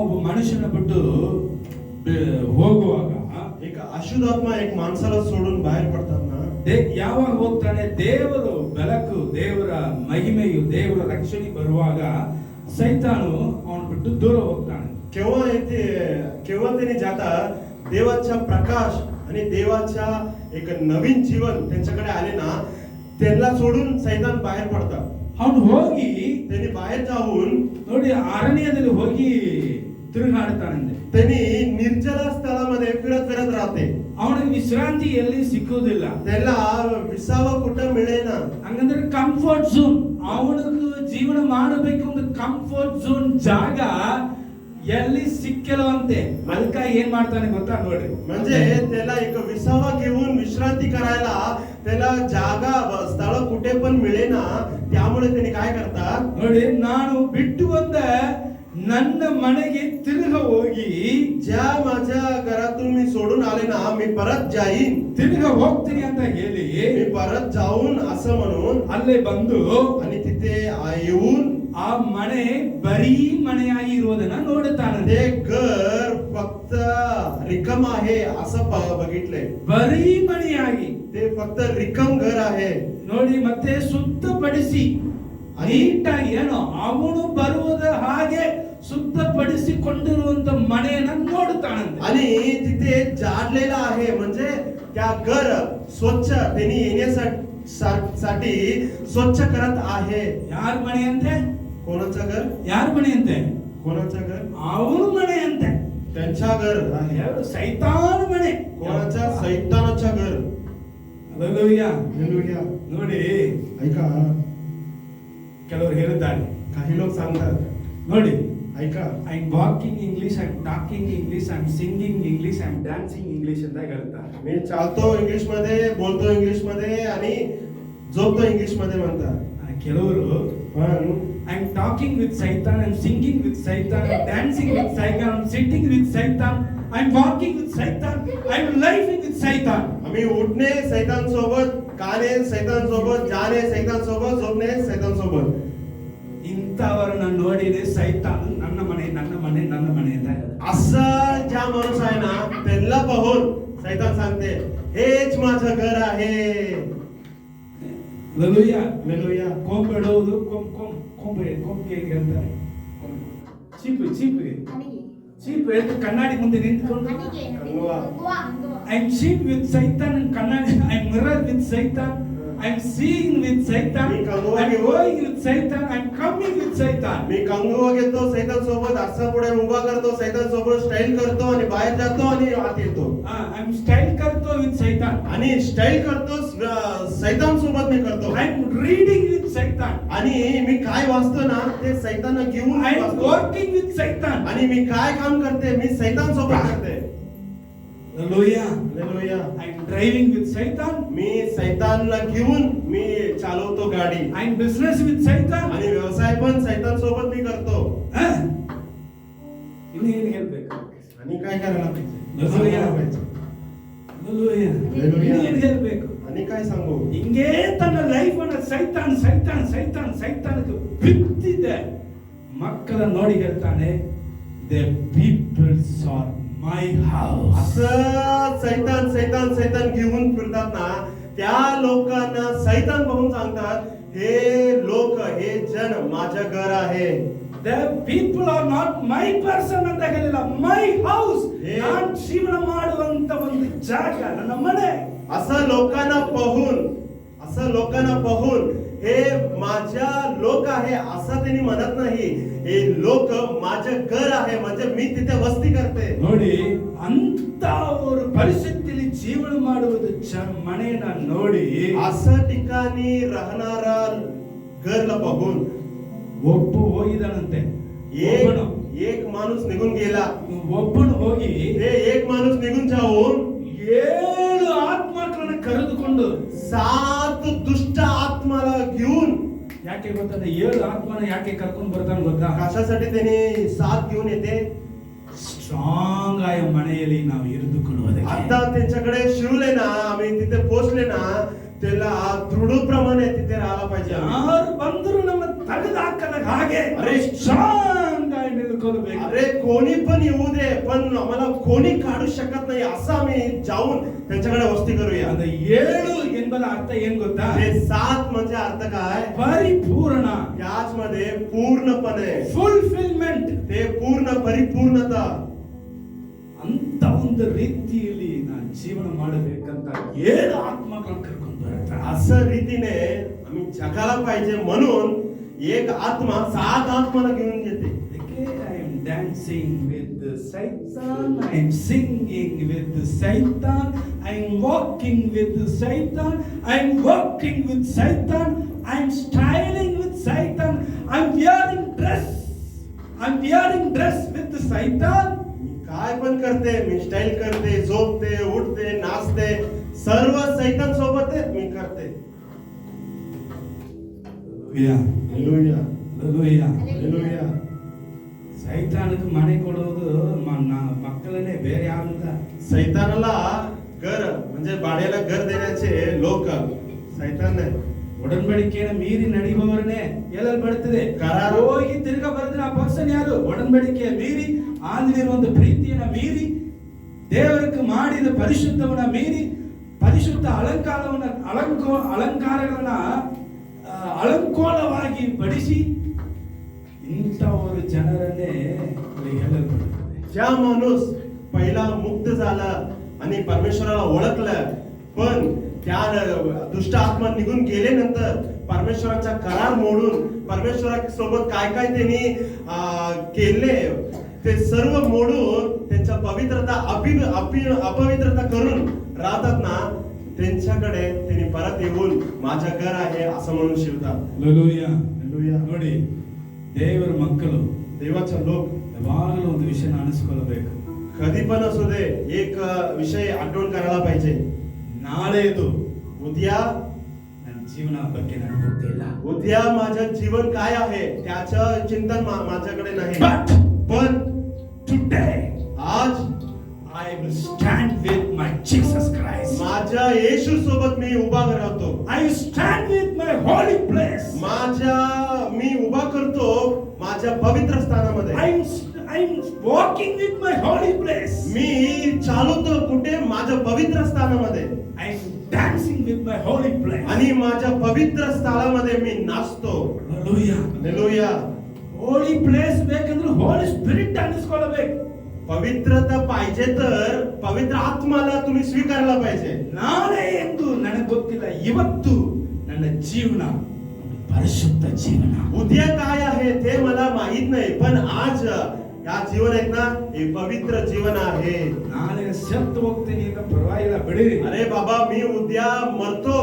ಒಬ್ಬ ಮನುಷ್ಯನ ಬಿಟ್ಟು ಹೋಗುವಾಗ एक अशुद्ध आत्मा एक माणसाला सोडून बाहेर पडतात ना, ಯಾವಾಗ ಹೋಗ್ತಾನೆ, ದೇವರು ಬೆಳಕು, ದೇವರ ಮಹಿಮೆಯು, ದೇವರ ರಕ್ಷಣೆ ಬರುವಾಗ ಸೈತಾನು ಅವನು ಬಿಟ್ಟು ದೂರ ಹೋಗ್ತಾನೆ. केव्हा येते, केव्हा त्यांनी जातात, देवाचा प्रकाश आणि देवाचा एक नवीन जीवन त्यांच्याकडे आले ना, त्यांना सोडून सैतान बाहेर पडतात. ಅವನು ಹೋಗಿ त्यांनी बाहेर जाऊन ನೋಡಿ ಅರಣ್ಯದಲ್ಲಿ ಹೋಗಿ ತಿರುಗಾಡ್ತಾನಂತೆ. त्यांनी निर्जल स्थळामध्ये फिरत फिरत राहते. ಅವನಿಗೆ ವಿಶ್ರಾಂತಿ ಎಲ್ಲಿ ಸಿಕ್ಕುವುದಿಲ್ಲ. त्याला विसावा कुठं मिळेना. ಹಂಗಂದ್ರೆ ಕಂಫರ್ಟ್ ಝೋನ್, ಅವನಿಗೆ ಜೀವನ ಮಾಡಬೇಕು ಒಂದು ಕಂಫರ್ಟ್ ಝೋನ್ ಜಾಗ ಎಲ್ಲಿ ಸಿಕ್ಕಿಲ್ಲವಂತೆ. ಅದಕ್ಕಾಗಿ ಏನ್ ಮಾಡ್ತಾನೆ ಗೊತ್ತಾ ನೋಡ್ರಿ, म्हणजे त्याला एक विसावा घेऊन विश्रांती करायला त्याला जागा स्थळ कुठे पण मिळेना. त्यामुळे त्यांनी काय करतात, ನೋಡಿ ನಾನು ಬಿಟ್ಟು ಬಂದ ನನ್ನ ಮನೆಗೆ ತಿರುಗ ಹೋಗಿ, ज्या माझ्या घरातून मी सोडून आले ना, मी परत जाईन, ತಿರುಗ ಹೋಗ್ತೀನಿ ಅಂತ ಹೇಳಿ मी परत जाऊन असं म्हणून ಅಲ್ಲೇ ಬಂದು आणि तिथे येऊन ಆ ಮನೆ ಬರೀ ಮನೆಯಾಗಿ ಇರುವುದನ್ನ ನೋಡುತ್ತಾನೆ. ते घर फक्त रिकाम आहे असं बघितलंय. ಬರೀ ಮನೆಯಾಗಿ ते फक्त रिकाम घर आहे. ನೋಡಿ ಮತ್ತೆ ಶುದ್ಧಪಡಿಸಿ ನೀಟಾಗಿ ಏನೋ ಅವನು ಬರುವುದ ಹಾಗೆ ಶುದ್ಧಪಡಿಸಿಕೊಂಡಿರುವಂತ ಮನೆಯನ್ನ ನೋಡುತ್ತಾನಂತೆ. आणि तिथे जाडलेला आहे, म्हणजे त्या घर स्वच्छ त्यांनी येण्यासाठी स्वच्छ करत आहे. ಯಾರ ಮನೆ ಅಂತೆ? कोणाचं घर? ಯಾರ ಮನೆ ಅಂತೆ? कोणाचं घर? ಅವನ ಮನೆ ಅಂತೆ. त्यांच्या घर आहे. ಯಾರು? ಸೈತಾನ ಮನೆ. कोणाच्या? सैतानाच्या घर. ಹಲ್ಲೆಲೂಯಾ. हालेलुया. ನೋಡಿ ऐका, ಕೆಲವರು ಹೇಳ್ತಾರೆ, काही लोक सांगतात, ನೋಡಿ ऐका, I am walking English, I am talking English, I am singing English, I am dancing English ಅಂತ ಹೇಳ್ತಾರೆ. मी चालतो इंग्लिश मध्ये, बोलतो इंग्लिश मध्ये आणि झोपतो इंग्लिश मध्ये म्हणतात. ಕೆಲವರು पण I am talking with Satan, I am singing with Satan, I am dancing with Satan, I am sitting with Satan, I am walking with Satan, I am living with Satan. आम्ही उठणे सैतान सोबत, खाणे सैतान सोबत, जाणे सैतान सोबत, झोपणे सैतान सोबत. ಇಂಥವರನ್ನ ನೋಡಿದ್ರೆ ಸೈತಾನ್ ನನ್ನ ಮನೆ ನನ್ನ ಮನೆ ನನ್ನ ಮನೆ ಅಂತ ಹೇಳ್ತಾರೆ. असं ज्या माणूस आहे ना, त्यांना पाहून सैतान सांगते, हेच माझं घर आहे. ಹಲ್ಲೆಲೂಯಾ. हालेलुया. ಕೊಂಬಿಡೋದು ಕೊಂಬೆ ಹೇಳ್ತಾರೆ. ಚೀಪ್ ಹೇಳ್ತು ಕಣ್ಣಾಡಿ ಮುಂದೆ ನಿಂತ್ಕೊಂಡು I am cheap with Satan, ಕಣ್ಣಾಡಿ I am mirror with Satan, I am seeing with Satan, I am going with Satan, I am coming with Satan. मी कंगवा घेतो सैतान सोबत, असं पुढे उभा करतो सैतान सोबत, स्टाईल करतो आणि बाहेर जातो आणि आत येतो. I am style करतो with Satan, आणि स्टाईल करतो सैतान सोबत मी करतो. I am reading with Satan, आणि मी काय वाचतो ना, ते सैतान घेऊन I am working with Satan. आणि मी काय काम करते, मी सैतान सोबत करते. Hallelujah. Hallelujah. I am driving with Satan, मी सैतानला घेऊन मी चालवतो गाडी. I am business with Satan. आणि व्यवसाय पण सैतान सोबत मी करतो. ಇನ್ನು ಏನು ಹೇಳಬೇಕು? आणि काय करायला पाहिजे? Hallelujah. पाहिजे. Hallelujah. ಇನ್ನು ಏನು ಹೇಳಬೇಕು? आणि काय सांगू? ಹಿಂಗೇ ತನ್ನ ಲೈಫ್ ಅನ್ನು ಸೈತಾನಕ್ಕೆ ಬಿತ್ತಿದೆ ಮಕ್ಕಳ ನೋಡಿ ಹೇಳ್ತಾನೆ, the peoples are my house. असं सैतान घेऊन फिरतात ना, त्या लोकांना सैतान बघून सांगतात, हे लोक, हे जन माझं घर आहे. The people are not my person ಅಂತ ಹೇಳಿಲ್ಲ, ಮೈ ಹೌಸ್, ನಾನು ಜೀವನ ಮಾಡುವಂತ ಒಂದು ಜಾಗ, ನನ್ನ ಮನೆ. असं लोकांना पाहून हे माझ्या लोक आहे असं त्यांनी म्हणत नाही. हे लोक माझं घर आहे, म्हणजे मी तिथे वस्ती करते. ನೋಡಿ ಅಂತ ಅವರು ಪರಿಸ್ಥಿತಿಯಲ್ಲಿ ಜೀವನ ಮಾಡುವುದು ಮನೆಯನ್ನ ನೋಡಿ, असं ठिकाणी राहणारा घरला बघून ಒಬ್ಬ ಹೋಗಿದಾನಂತೆ. एक माणूस निघून गेला. ಒಬ್ಬನು ಹೋಗಿ हे एक माणूस निघून जाऊन 7 ಆತ್ಮಗಳನ್ನು ಕರೆದುಕೊಂಡು 7 ದುಷ್ಟ ಆತ್ಮला घेऊन, ಯಾಕೆ ಗೊತ್ತಾ 7 ಆತ್ಮನ ಯಾಕೆ ಕರ್ಕೊಂಡು ಬರ್ತಾನೆ ಗೊತ್ತಾ? कशासाठी त्याने 7 घेऊन येते? ಸ್ಟ್ರಾಂಗ್ ಆಯ ಮನೆಯಲ್ಲಿ ನಾವು ಇರಿದುಕೊಳ್ಳುವುದಕ್ಕೆ. आता त्यांच्याकडे शिवले ना, आम्ही तिथे पोहोचले ना, त्याला दृढप्रमाणे तिथे राहायला पाहिजे. ಯಾರು ಬಂದರೂ ನಮ್ಮ ತೆಗೆದು ಹಾಕದ ಹಾಗೆ अरे ಸ್ಟ್ರಾಂಗ್ ಆಗಿ ತಿಳ್ಕೊಳ್ಬೇಕು. अरे कोणी पण येऊ दे पण आम्हाला कोणी काढू शकत नाही असं आम्ही जाऊन त्यांच्याकडे वस्ती करूया. அந்த 7 ಎಂಬುದರ ಅರ್ಥ ಏನ್ ಗೊತ್ತಾ? ते 7 म्हणजे अर्थ काय? ಪರಿಪೂರ್ಣ, त्याच मध्ये पूर्णपणे, ಫುಲ್ಫಿಲ್ಮೆಂಟ್. ते पूर्ण परिपूर्णता. ಅಂತ ಒಂದು ರೀತಿಯಲ್ಲಿ ನಾನು ಜೀವನ ಮಾಡಬೇಕಂತ 7 ಆತ್ಮಗಳನ್ನು ಕರ್ಕೊಂಡು ಬರ್ತಾರೆ. असं रीतीने आम्ही जगायला पाहिजे म्हणून एक आत्मा 7 आत्माला घेऊन येते. I am dancing with the Satan, I am singing with the Satan, I am walking with the Satan, I am working with Satan, I am styling with Satan, I am wearing dress with the Satan. काय पण करते, मी style करते, झोपते, उठते, नाचते, सर्व सैतान सोबत मी करते. Hallelujah. Hallelujah. Hallelujah. Hallelujah. ಸೈತಾನಕ್ಕೆ ಮನೆ ಕೊಡೋದು ಮಕ್ಕಳನ್ನೇ, ಬೇರೆ ಯಾರಿಲ್ಲ. सैतानाला घर म्हणजे भाड्याला घर देण्याचे लोक सैतान नाही. ಒಡಂಬಡಿಕೆಯನ್ನು ಮೀರಿ ನಡೆಯುವವರನ್ನೇ ಎಲ್ಲಲ್ಲಿ ಬರ್ತದೆ. ಕರಾರ ಹೋಗಿ ತಿರ್ಗಾ ಬರೆದ್ರೆ ಆ ಪರ್ಸನ್ ಯಾರು? ಒಡಂಬಡಿಕೆಯ ಮೀರಿ, ಆಂದಿರುವ ಪ್ರೀತಿಯನ್ನ ಮೀರಿ, ದೇವರಿಗೆ ಮಾಡಿದ ಪರಿಶುದ್ಧವನ್ನ ಮೀರಿ, ಪರಿಶುದ್ಧ ಅಲಂಕಾರಗಳನ್ನ ಅಲಂಕೋಲವಾಗಿ ಬಡಿಸಿ ಇಂಥವರು ಜನರನ್ನೇ ಎಲ್ಲಲ್ಲಿ ಬರ್ತದೆ. ज्या माणूस पहिला मुक्त झाला आणि परमेश्वराला ओळखलं पण त्या दुष्ट आत्मा निघून गेल्यानंतर परमेश्वराचा करार मोडून परमेश्वरासोबत काय काय त्यांनी केले ते सर्व मोडून त्यांच्या पवित्रता अपवित्रता करून राहतात ना, त्यांच्याकडे त्यांनी परत येऊन माझं घर आहे असं म्हणून शिवतात. Hallelujah. Hallelujah. ನೋಡಿ, ದೇವರ ಮಕ್ಕಳು देवाचा लोक ಯಾವಾಗಲೂ ಒಂದು ವಿಷಯ ಅನಿಸ್ಕೊಳ್ಬೇಕು. कधी पण असू दे एक विषय आठवण करायला पाहिजे. ನಾಳೆದು उद्या ನನ್ನ ಜೀವನ ಬಗ್ಗೆ ನನಗೆ ಗೊತ್ತಿಲ್ಲ. उद्या माझं जीवन काय आहे त्याचं चिंतन माझ्याकडे नाही. पण today आज I will stand with my Jesus Christ. माझ्या येशू सोबत मी उभा राहतो. I stand with my holy place. मी उभा करतो माझ्या पवित्र स्थानामध्ये. I'm walking with my holy place. मी चालवतो कुठे? माझ्या पवित्र स्थानामध्ये. I'm dancing with my holy place. आणि माझ्या पवित्र ಸ್ಥಳमध्ये मी नाचतो. Hallelujah. Hallelujah. Holy place ಬೇಕಂದ್ರೆ ಹೋಲಿ ಸ್ಪಿರಿಟ್ ಅನ್ನಿಸ್ಕೊಳ್ಳಬೇಕು. पवित्रता पाहिजे तर पवित्र आत्माला तुम्ही स्वीकारला पाहिजे. ನಾಳೆ ಎಂದು ನನಗೆ ಗೊತ್ತಿಲ್ಲ, ಇವತ್ತು ನನ್ನ ಜೀವನ ಪರಿಶುದ್ಧ ಜೀವನ. उद्या काय आहे ते मला माहित नाही, पण आज या जीवन आहेत ना हे पवित्र जीवन आहे. ನಾಳೆ ಸತ್ತು ಹೋಗ್ತೀನಿ ಅಂತ ಪರವಾಗಿಲ್ಲ, ಬಿಡಿ. अरे बाबा मी उद्या मरतो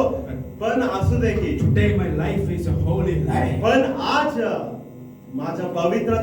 पण असू दे की Today my life is a holy life. पण आज माझा पवित्र